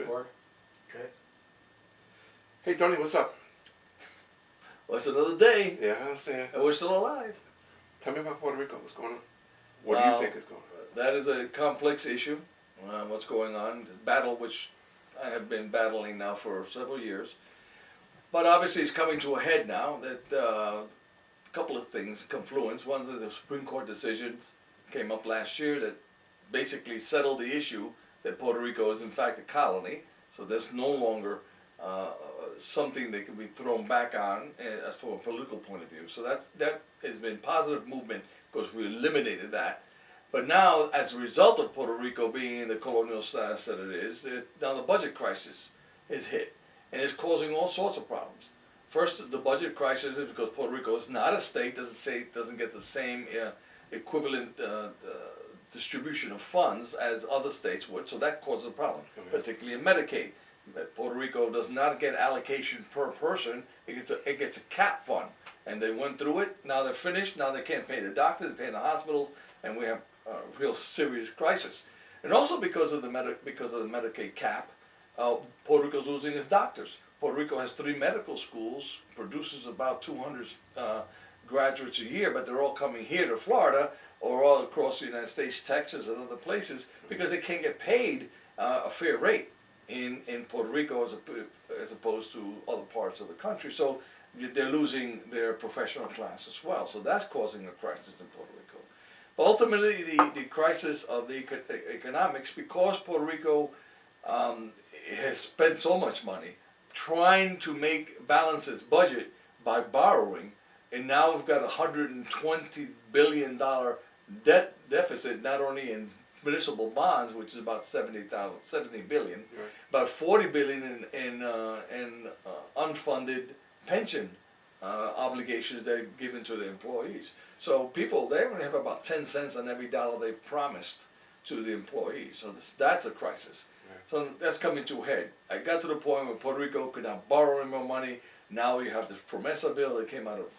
Good. Record. Okay. Hey, Tony, what's up? Well, it's another day, Yeah, I understand. and we're still alive. Tell me about Puerto Rico. What's going on? What do you think is going on? That is a complex issue. What's going on? The battle which I have been battling now for several years. But obviously it's coming to a head now that a couple of things confluence. One of the Supreme Court decisions came up last year that basically settled the issue that Puerto Rico is in fact a colony. So there's no longer something that can be thrown back on as from a political point of view. So that has been positive movement because we eliminated that. But now, as a result of Puerto Rico being in the colonial status that it is, now the budget crisis is hit, and it's causing all sorts of problems. First, the budget crisis is because Puerto Rico is not a state, doesn't get the same equivalent distribution of funds as other states would, so that causes a problem, particularly in Medicaid. Puerto Rico does not get allocation per person, it gets a cap fund, and they went through it, now they're finished, now they can't pay the doctors, pay the hospitals, and we have a real serious crisis. And also because of the Medicaid cap, Puerto Rico's losing its doctors. Puerto Rico has 3 medical schools, produces about 200 graduates a year, but they're all coming here to Florida or all across the United States, Texas, and other places because they can't get paid a fair rate in Puerto Rico as opposed to other parts of the country. So they're losing their professional class as well. So that's causing a crisis in Puerto Rico. But ultimately, the crisis of the economics, because Puerto Go has spent so much money trying to balance its budget by borrowing, and now we've got $120 billion debt deficit, not only in municipal bonds, which is about $70 billion, right, about $40 billion in unfunded pension obligations that are given to the employees. So people, they only have about 10 cents on every dollar they've promised to the employees. So that's a crisis. Right. So that's coming to a head. I got to the point where Puerto Rico could not borrow any more money. Now you have this Promesa bill that came out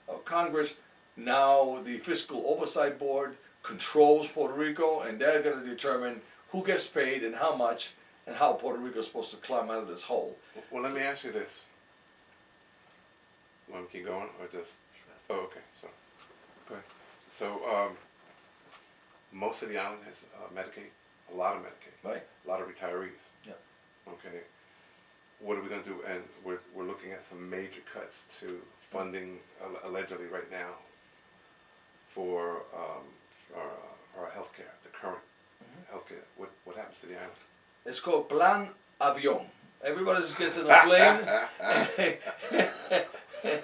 of Congress. Now the Fiscal Oversight Board controls Puerto Rico, and they're going to determine who gets paid and how much, and how Puerto Rico is supposed to climb out of this hole. Well, let me ask you this. Want to keep going, or just? Oh, okay. So, go ahead. So, most of the island has Medicaid, a lot of Medicaid, right? A lot of retirees. Yeah. Okay. What are we going to do? And we're looking at some major cuts to funding allegedly right now for our health care, the current health care. What happens to the island? It's called Plan Avión. Everybody just gets in a plane.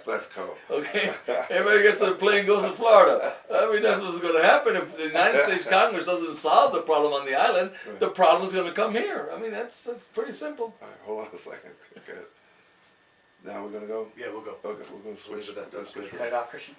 Let's go. Okay, everybody gets on a plane, goes to Florida. I mean, that's what's going to happen if the United States Congress doesn't solve the problem on the island. Right. The problem's going to come here. I mean, that's pretty simple. All right, hold on a second. Good. Now we're going to go? Yeah, we'll go. Okay, we're going to switch. That's good. Cut it off, Christian.